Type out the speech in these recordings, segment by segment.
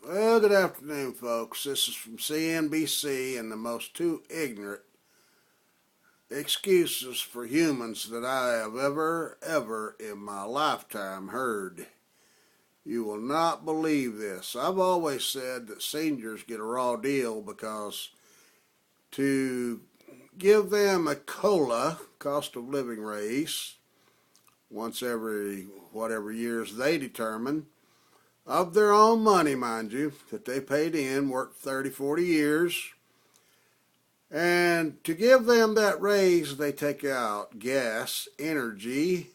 Well, good afternoon, folks. This is from CNBC, and the most two ignorant excuses for humans that I have ever in my lifetime heard. You will not believe this. I've always said that seniors get a raw deal because to give them a COLA, cost of living raise, once every whatever years they determine, of their own money, mind you, that they paid in, worked 30, 40 years. And to give them that raise, they take out gas, energy,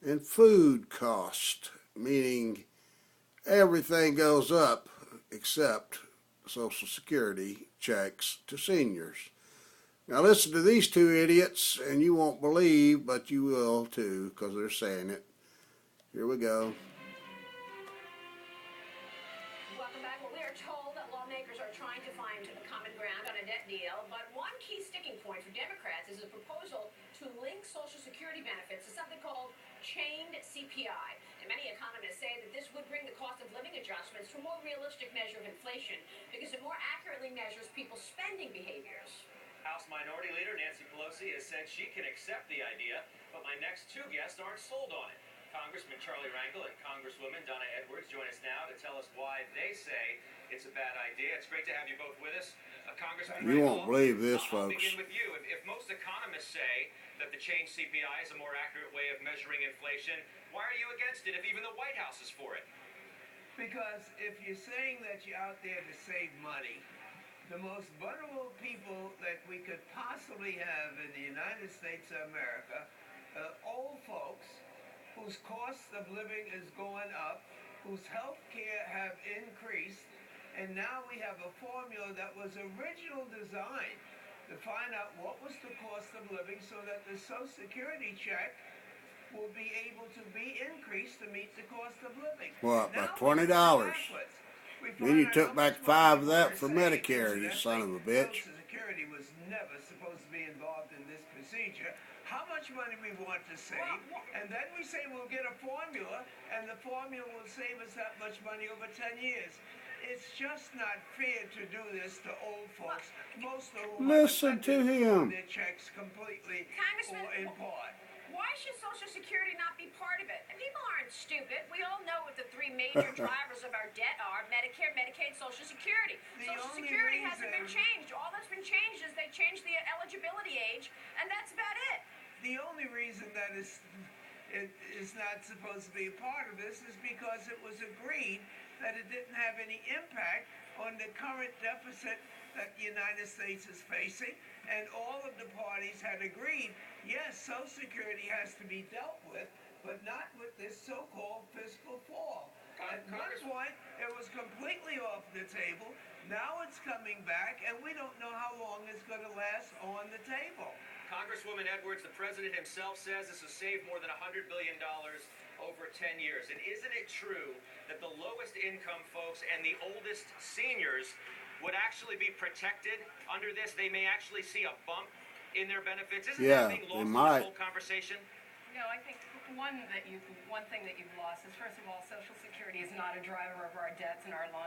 and food cost, meaning everything goes up except Social Security checks to seniors. Now listen to these two idiots, and you won't believe, but you will too, because they're saying it. Here we go. Welcome back. Well, we are told that lawmakers are trying to find a common ground on a debt deal, but one key sticking point for Democrats is a proposal to link Social Security benefits to something called chained CPI. And many economists say that this would bring the cost of living adjustments to a more realistic measure of inflation because it more accurately measures people's spending behaviors. House Minority Leader Nancy Pelosi has said she can accept the idea, but my next two guests aren't sold on it. Congressman Charlie Rangel and Congresswoman Donna Edwards join us now to tell us why they say it's a bad idea. It's great to have you both with us. Congressman You Rangel, won't believe this, I'll folks. begin with you. If most economists say that the changed CPI is a more accurate way of measuring inflation, why are you against it if even the White House is for it? Because if you're saying that you're out there to save money, the most vulnerable people that we could possibly have in the United States of America are old folks whose cost of living is going up, whose health care have increased, and now we have a formula that was originally designed to find out what was the cost of living so that the Social Security check will be able to be increased to meet the cost of living. What, by Now $20? Then you took back $5 of that for Medicare, you son of a bitch. Social Security was never supposed to be involved in this procedure. How much money we want to save, and then we say we'll get a formula, and the formula will save us that much money over 10 years. It's just not fair to do this to old folks. Most of whom Listen to him. Their checks completely Congressman, or in part. why should Social Security not be part of it? And people aren't stupid. We all know what the three major drivers of our debt are: Medicare, Medicaid, Social Security. Social Security hasn't been changed. All that's been changed is they changed the eligibility age, and that's about it. The only reason that it is not supposed to be a part of this is because it was agreed that it didn't have any impact on the current deficit that the United States is facing, and all of the parties had agreed, yes, Social Security has to be dealt with, but not with this so-called fiscal fall. At one point, it was completely off the table. Now it's coming back, and we don't know how long it's going to last on the table. Congresswoman Edwards, the president himself says this will save more than $100 billion over 10 years. And isn't it true that the lowest income folks and the oldest seniors would actually be protected under this? They may actually see a bump in their benefits. Isn't that being lost in this whole conversation? No, I think one thing that you've lost is, first of all, Social Security is not a driver of our debts and our debt.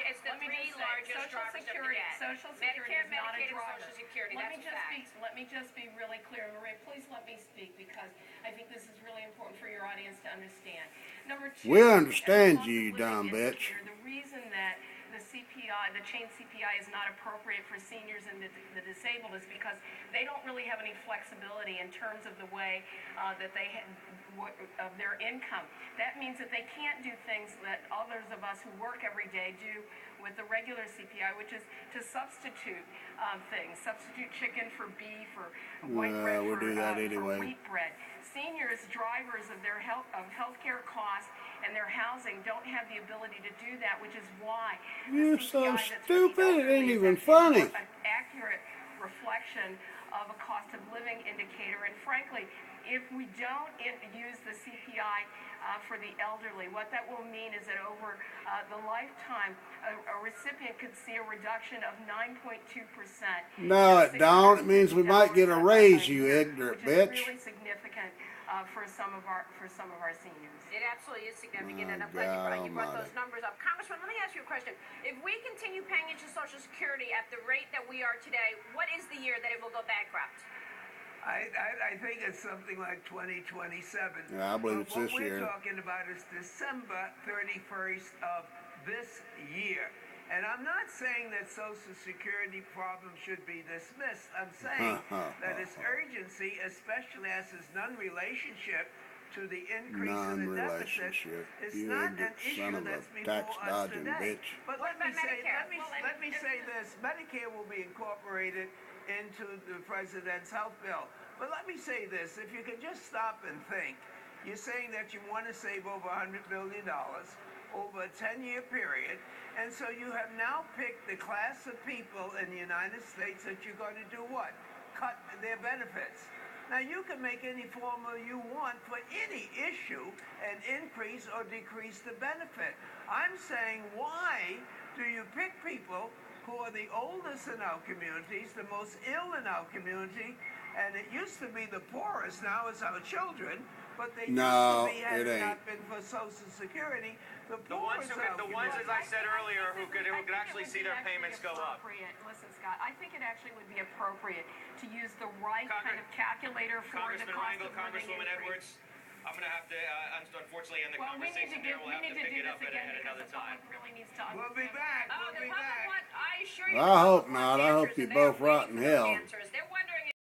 It's the three largest drivers of the debt. Social Security Medicare, is not a Medicaid, and driver. Social Security. Let That's a fact. me just be really clear, Maria. Please let me speak, because I think this is really important for your audience to understand. Number two, We understand you, you dumb bitch. The reason that the CPI, the chain CPI, is not appropriate for seniors and the disabled is because they don't really have any flexibility in terms of the way that they of their income. That means that they can't do things that others of us who work every day do with the regular CPI, which is to substitute things, substitute chicken for beef or white bread for wheat bread. Seniors, drivers of their healthcare costs and their housing, don't have the ability to do that, which is why You're so stupid, it ain't even funny. An accurate reflection of a cost of living indicator. And frankly, if we don't use the CPI for the elderly, what that will mean is that over the lifetime, a recipient could see a reduction of 9.2%. No, it don't. It means we might get a raise, you ignorant bitch. Which is really significant for some of our seniors. It absolutely is significant, My and I'm glad God you brought almighty. those numbers up. Congressman, let me ask you a question. If we continue paying into Social Security at the rate that we are today, what is the year that it will go bankrupt? I think it's something like 2027. Yeah, I believe it's But this what we're year. talking about is December 31st of this year. And I'm not saying that Social Security problems should be dismissed. I'm saying that its urgency, especially as its non-relationship to the increase in the deficit, Non-relationship. is You not an ignorant son issue of a that's before us tax-dodging today. bitch. But What let me about say, Medicare? let me say this: Medicare will be incorporated into the president's health bill. But let me say this: if you could just stop and think, you're saying that you want to save over $100 billion over a 10-year period, and so you have now picked the class of people in the United States that you're going to do what? Cut their benefits. Now, you can make any formula you want for any issue and increase or decrease the benefit. I'm saying, why do you pick people who are the oldest in our communities, the most ill in our community, and it used to be the poorest, now it's our children, but they No, used to be, had it it ain't. not been for Social Security, the The ones poorest who our the ones, as community. I said earlier, who could I think actually it would see be their actually payments go up. appropriate- Listen, Scott, I think it actually would be appropriate to use the right kind of calculator for the Congressman cost Rangel, of living Congresswoman increase. Edwards, I'm going to have to, unfortunately, end the Well, we need to conversation here. We'll have to pick do it up this at again because another the time. public really needs to understand. We'll be back. Oh, We'll the be public back. want, I assure you. I the hope public not. wants I hope answers, you and they are both rot waiting in for those hell. answers.